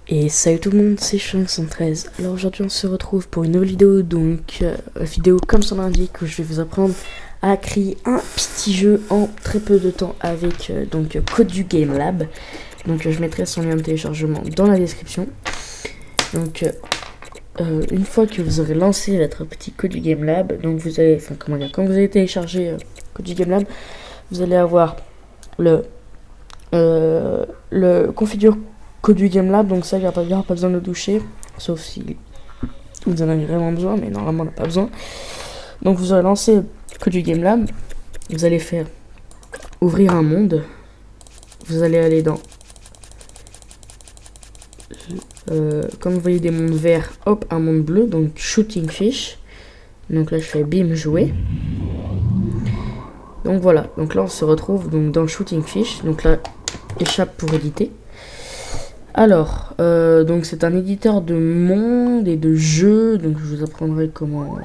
Et salut tout le monde, c'est Chang113. Alors aujourd'hui on se retrouve pour une nouvelle vidéo, donc vidéo comme son indique où je vais vous apprendre à créer un petit jeu en très peu de temps avec Kodu Game Lab. Donc je mettrai son lien de téléchargement dans la description. Donc une fois que vous aurez lancé votre petit Kodu Game Lab, donc vous allez, quand vous allez télécharger Kodu Game Lab, vous allez avoir le configure Kodu Game Lab, donc ça il n'y aura pas besoin de le toucher, sauf si vous en avez vraiment besoin, mais normalement on n'a pas besoin. Donc vous allez lancer Kodu Game Lab, vous allez faire ouvrir un monde, vous allez aller dans comme vous voyez des mondes verts, hop, un monde bleu, donc Shooting Fish. Donc là je fais bim jouer. Donc voilà, donc là on se retrouve donc dans Shooting Fish, donc là échappe pour éditer. Alors, donc c'est un éditeur de monde et de jeux, donc je vous apprendrai comment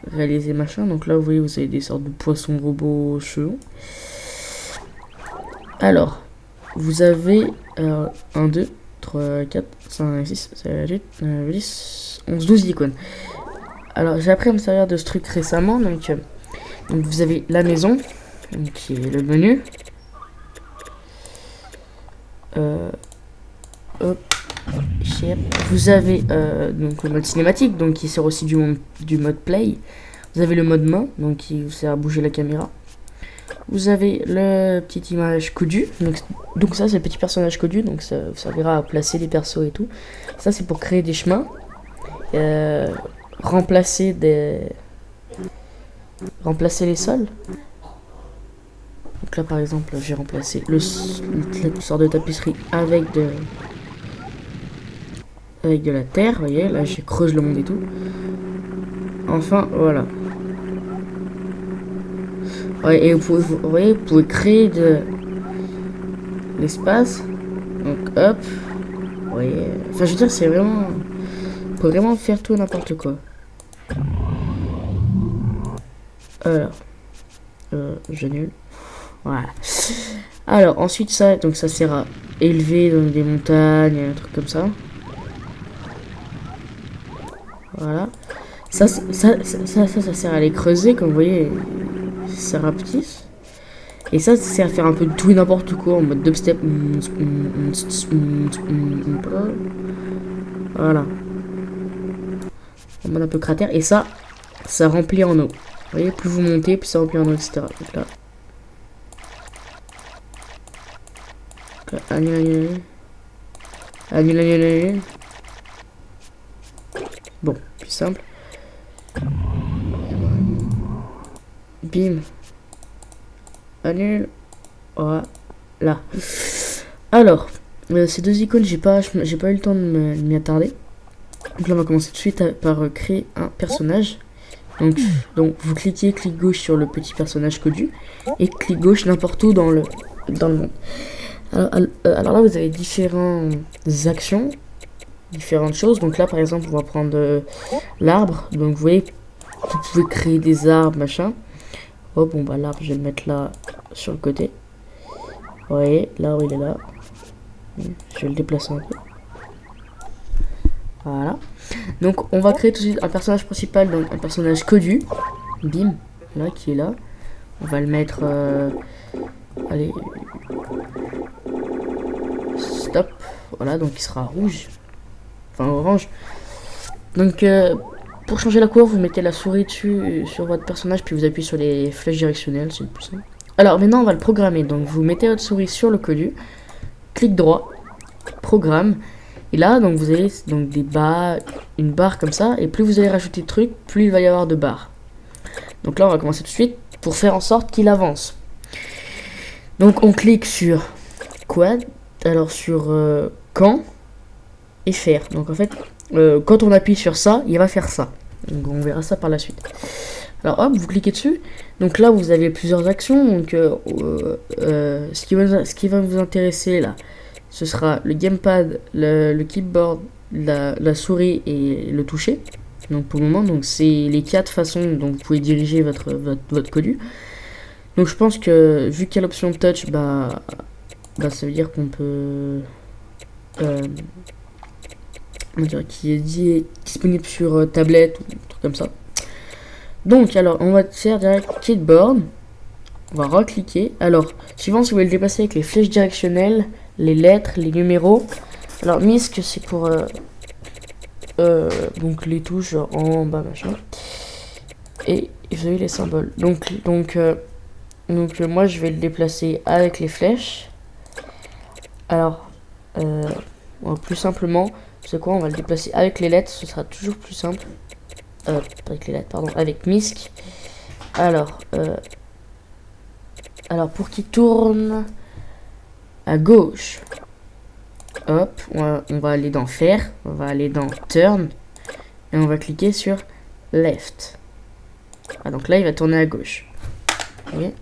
réaliser machin. Donc là vous voyez, vous avez des sortes de poissons robots chelous. Alors, vous avez 1, 2, 3, 4, 5, 6, 7, 8, 9, 10, 11, 12 icônes. Alors j'ai appris à me servir de ce truc récemment, donc vous avez la maison, donc, qui est le menu. Hop, vous avez donc le mode cinématique, donc qui sert aussi du mode play. Vous avez le mode main, donc qui vous sert à bouger la caméra. Vous avez le petite image Kodu, donc ça c'est le petit personnage Kodu, donc ça vous servira à placer les persos et tout. Ça c'est pour créer des chemins, remplacer les sols. Donc là par exemple j'ai remplacé la sorte de tapisserie avec de la terre, vous voyez, là j'ai creuse le monde et tout. Enfin, voilà. Ouais, et vous pouvez créer de l'espace. Donc hop. Vous voyez. Enfin je veux dire, c'est vraiment. Vous pouvez vraiment faire tout n'importe quoi. Alors. J'annule. Voilà. Alors ensuite ça sert à élever dans des montagnes, un truc comme ça. Voilà. Ça sert à les creuser, comme vous voyez, ça rapetisse. Et ça sert à faire un peu de tout et n'importe quoi en mode dubstep. Voilà. En mode un peu cratère. Et ça remplit en eau. Vous voyez, plus vous montez, plus ça remplit en eau, etc. Donc là. Annule. Bon, plus simple. Bim. Annule. Voilà. Alors, ces deux icônes, j'ai pas eu le temps de m'y attarder. Donc là, on va commencer tout de suite par créer un personnage. Donc vous cliquez clic gauche sur le petit personnage Kodu et clic gauche n'importe où dans le monde. Alors là, vous avez différentes actions, différentes choses. Donc là, par exemple, on va prendre l'arbre. Donc vous voyez, vous pouvez créer des arbres, machin. Oh bon, bah l'arbre, je vais le mettre là sur le côté. Vous voyez, là où il est là. Je vais le déplacer un peu. Voilà. Donc on va créer tout de suite un personnage principal, donc un personnage Kodu. Bim, là, qui est là. On va le mettre. Allez. Stop. Voilà, donc il sera rouge. Enfin orange. Donc pour changer la couleur, vous mettez la souris dessus sur votre personnage, puis vous appuyez sur les flèches directionnelles, c'est le plus simple. Alors maintenant on va le programmer. Donc vous mettez votre souris sur le Kodu, clic droit, programme. Et là donc vous avez donc une barre comme ça, et plus vous allez rajouter de trucs, plus il va y avoir de barres. Donc là on va commencer tout de suite pour faire en sorte qu'il avance. Donc on clique sur quad, alors sur quand et faire. Donc en fait quand on appuie sur ça, il va faire ça. Donc on verra ça par la suite. Alors hop, vous cliquez dessus. Donc là vous avez plusieurs actions. Donc ce qui va vous intéresser là, ce sera le gamepad, le keyboard, la souris et le toucher. Donc pour le moment, donc c'est les 4 façons dont vous pouvez diriger votre Kodu. Donc je pense que vu qu'il y a l'option touch, bah ça veut dire qu'on peut qui est disponible sur tablette ou un truc comme ça. Donc alors on va faire direct Keyboard. On va recliquer. Alors suivant si vous voulez le déplacer avec les flèches directionnelles, les lettres, les numéros. Alors MISC c'est pour donc les touches genre en bas machin. Et vous avez les symboles. Donc moi je vais le déplacer avec les flèches. Alors plus simplement, c'est quoi, on va le déplacer avec les lettres, ce sera toujours plus simple. Avec les lettres, pardon, avec MISC. Alors pour qu'il tourne à gauche, hop, on va aller dans faire, on va aller dans turn et on va cliquer sur left. Ah, donc là il va tourner à gauche. Vous voyez,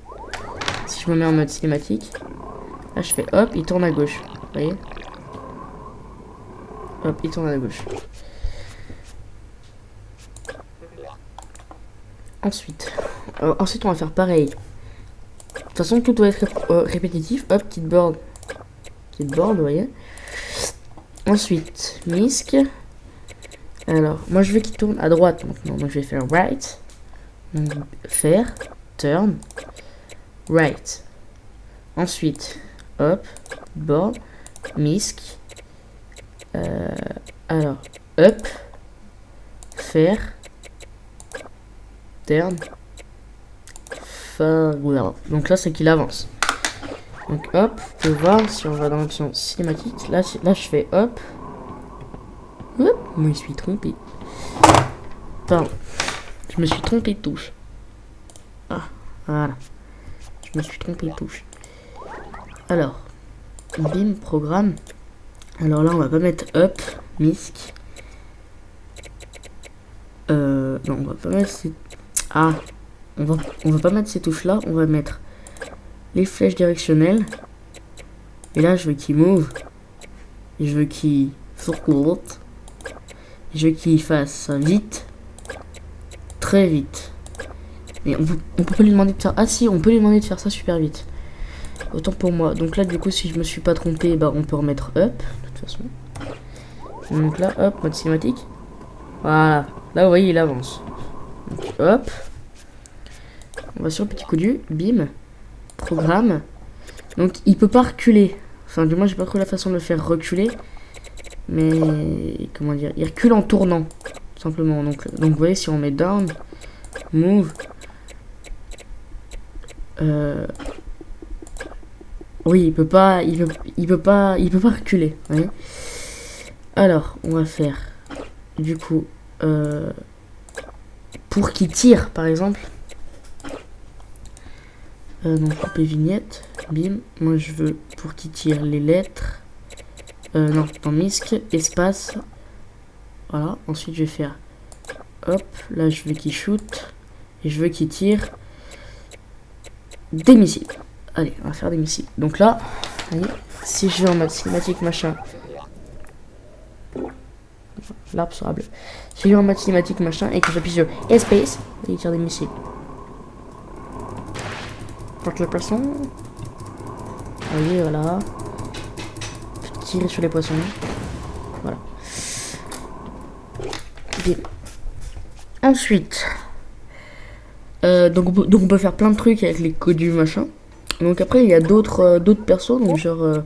si je me mets en mode cinématique, là je fais hop, il tourne à gauche. Vous voyez, hop, il tourne à gauche. Ensuite on va faire pareil. De toute façon tout doit être répétitif. Hop, keyboard, vous voyez. Ensuite MISC. Alors moi je veux qu'il tourne à droite maintenant, donc je vais faire right, donc faire turn right. Ensuite hop, board, MISC. Alors up, faire turn. Voilà. Donc là c'est qu'il avance. Donc hop, vous pouvez voir si on va dans l'option cinématique. Là je fais hop. Hop, je me suis trompé. Pardon. Je me suis trompé de touche. Ah, voilà. Je me suis trompé de touche. Alors, bim, programme. Alors là on va pas mettre up, MISC. Non, on va pas mettre ces... Ah, on va pas mettre ces touches là, on va mettre les flèches directionnelles. Et là je veux qu'il move. Et je veux qu'il circule. Et je veux qu'il fasse ça vite. Très vite. Mais on peut pas lui demander de faire... Ah si, on peut lui demander de faire ça super vite. Autant pour moi. Donc là du coup si je me suis pas trompé, bah on peut remettre up. De toute façon. Donc là hop, mode cinématique. Voilà. Là vous voyez il avance. Donc hop. On va sur le petit coup du bim, programme. Donc il peut pas reculer. Enfin du moins j'ai pas trouvé la façon de le faire reculer. Mais comment dire, il recule en tournant simplement. Donc vous voyez si on met down, move. Oui il peut pas reculer. Vous voyez. Alors on va faire du coup pour qu'il tire par exemple. Donc couper vignette, bim, moi je veux pour qu'il tire les lettres, non, dans MISC, espace, voilà, ensuite je vais faire, hop, là je veux qu'il shoot, et je veux qu'il tire des missiles, allez, on va faire des missiles, donc là, voyez, si je vais en mode cinématique machin, l'arbre sera bleu, si je vais en mode cinématique machin, et que j'appuie sur espace, il tire des missiles. Porte le poisson. Oui, voilà. Tirer sur les poissons. Voilà. Bien. Ensuite. Donc on peut faire plein de trucs avec les codes du machin. Donc après il y a d'autres persos. Donc genre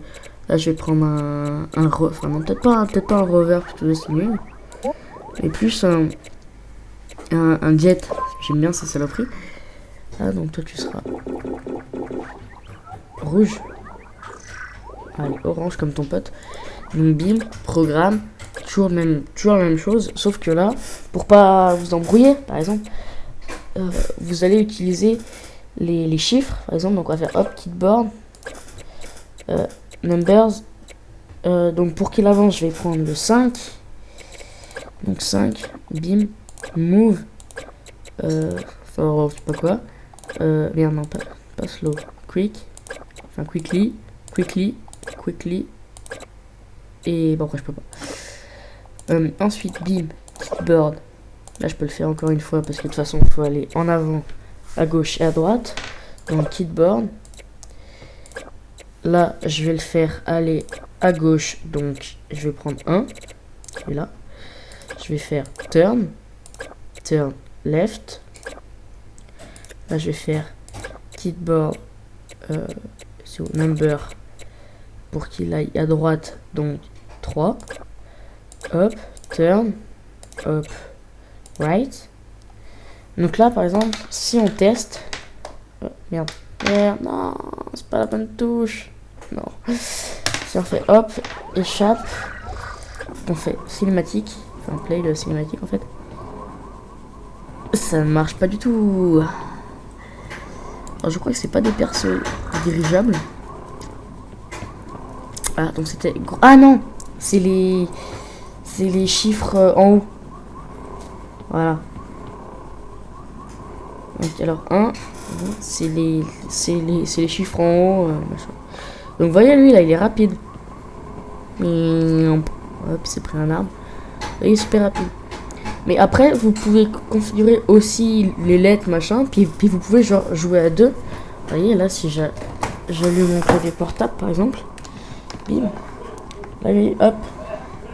là je vais prendre un enfin non peut-être pas un rover parce que c'est nul. Mais plus un jet. J'aime bien ça saloperie. Ah donc toi tu seras rouge. Allez, orange comme ton pote. Donc bim, programme, toujours la même chose, sauf que là, pour pas vous embrouiller, par exemple, vous allez utiliser les chiffres, par exemple, donc on va faire hop, keyboard, numbers, donc pour qu'il avance, je vais prendre le 5, donc 5, bim, move, je sais pas quoi, merde, non, pas slow, quick, enfin quickly, et bon après je peux pas. Ensuite bim, keyboard, là je peux le faire encore une fois parce que de toute façon il faut aller en avant, à gauche et à droite. Donc keyboard, là je vais le faire aller à gauche, donc je vais prendre 1, est là. Je vais faire turn, turn left. Là, je vais faire keyboard number pour qu'il aille à droite, donc 3. Hop, turn, hop, right. Donc là, par exemple, si on teste... Oh, merde, non, c'est pas la bonne touche. Non. Si on fait hop, échappe, on fait cinématique, enfin play le cinématique en fait. Ça ne marche pas du tout. Alors, je crois que c'est pas des persos dirigeables. Ah, donc c'était... Ah non, c'est les chiffres en haut. Voilà. Donc alors 1, c'est les chiffres en haut. Machin. Donc vous voyez, lui là, il est rapide. Hop, c'est pris un arbre. Il est super rapide. Mais après, vous pouvez configurer aussi les lettres, machin. Puis vous pouvez genre jouer à 2. Vous voyez, là, si j'allume mon clavier portable, par exemple. Bim. Là, hop.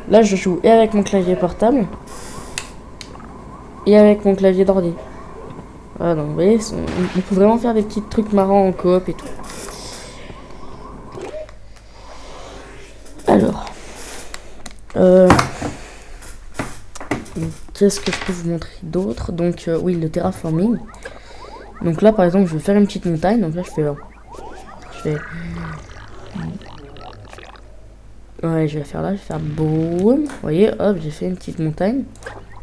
Là, je joue et avec mon clavier portable. Et avec mon clavier d'ordi. Voilà, donc vous voyez, on peut vraiment faire des petits trucs marrants en coop et tout. Alors. Qu'est-ce que je peux vous montrer d'autre? Donc, oui, le terraforming. Donc là, par exemple, je vais faire une petite montagne. Donc là, je fais... Ouais, je vais faire là, je vais faire boum. Vous voyez, hop, j'ai fait une petite montagne.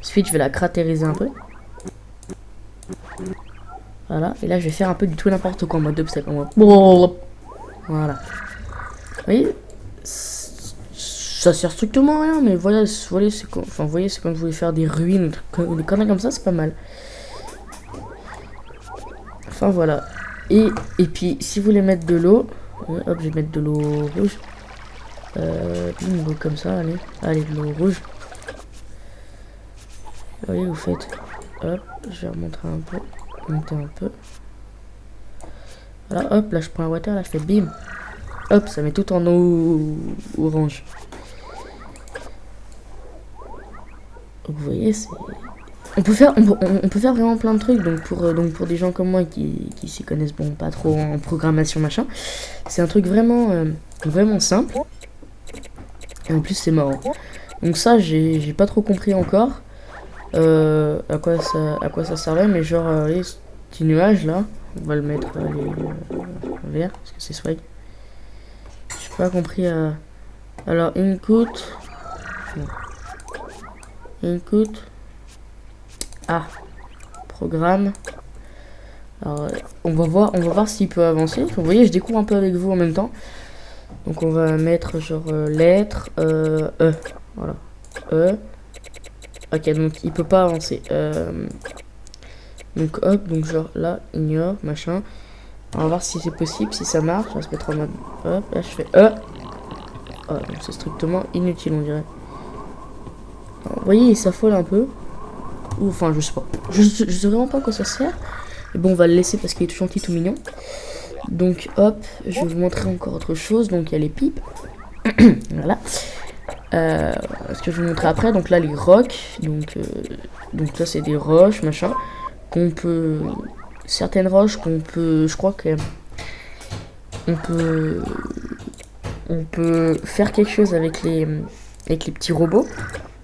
Ensuite, je vais la cratériser un peu. Voilà, et là, je vais faire un peu du tout n'importe quoi en mode obstacle. Voilà. Vous voyez, ça sert strictement à rien, mais voilà, c'est quand, enfin, vous voyez, c'est quand vous voulez faire des ruines, des conneries comme ça, c'est pas mal. Enfin, voilà. Et puis, si vous voulez mettre de l'eau, hop, je vais mettre de l'eau rouge. Une eau comme ça, allez, de l'eau rouge. Vous voyez, vous faites, hop, je vais remonter un peu, monter un peu. Voilà, hop, là, je prends un water, là, je fais bim. Hop, ça met tout en eau orange. Donc, vous voyez, c'est... On peut faire vraiment plein de trucs, donc pour des gens comme moi qui s'y connaissent bon pas trop en programmation machin, c'est un truc vraiment vraiment simple. Et en plus c'est marrant. Donc ça j'ai pas trop compris encore à quoi ça servait, mais genre les petits nuages là, on va le mettre vert parce que c'est swag. J'ai pas compris. Alors input. Ah, programme. Alors, on va voir s'il peut avancer. Vous voyez, je découvre un peu avec vous en même temps. Donc, on va mettre genre lettre E. Voilà. E. Ok, donc il peut pas avancer. Donc, hop, donc genre là, ignore, machin. On va voir si c'est possible, si ça marche. On va se mettre en mode hop, là je fais E. Oh, donc c'est strictement inutile, on dirait. Alors, vous voyez, il s'affole un peu. Ou enfin, je sais pas. Je sais vraiment pas à quoi ça sert. Mais bon, on va le laisser parce qu'il est tout gentil, tout mignon. Donc, hop, je vais vous montrer encore autre chose. Donc, il y a les pipes. Voilà. Ce que je vais vous montrer après. Donc là, les rocs. Donc là, c'est des roches, machin. Qu'on peut... Certaines roches qu'on peut... Je crois que... On peut faire quelque chose avec les petits robots.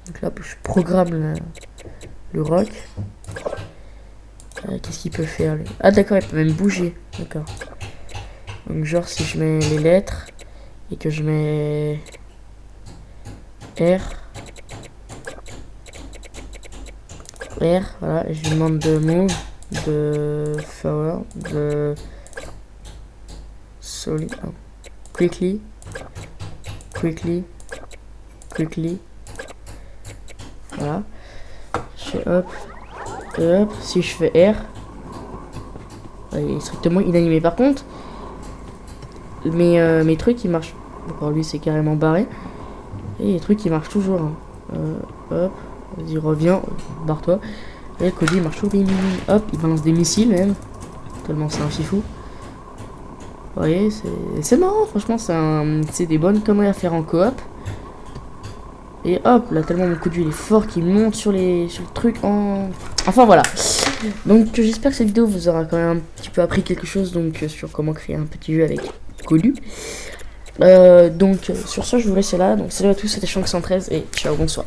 Donc là, je programme le roc. Qu'est-ce qu'il peut faire lui? Ah d'accord, il peut même bouger. D'accord. Donc genre si je mets les lettres et que je mets R, voilà, et je lui demande de move, de forward, de solid, non. quickly. Voilà. Je fais hop. Et hop. Si je fais R. Il est strictement inanimé. Par contre, mes trucs ils marchent. Encore lui c'est carrément barré. Et les trucs ils marchent toujours. Hein. Hop. Vas-y reviens. Barre-toi. Et Cody il marche toujours. Hop. Il balance des missiles même. Tellement c'est un fifou. Vous voyez, c'est marrant. Franchement c'est des bonnes conneries à faire en coop. Et hop, là, tellement mon coup de vue il est fort qu'il monte sur le truc en... Enfin, voilà. Donc, j'espère que cette vidéo vous aura quand même un petit peu appris quelque chose donc sur comment créer un petit jeu avec Colu. Donc, sur ce, je vous laisse là. Donc, salut à tous, c'était Shank 113 et ciao, bonsoir.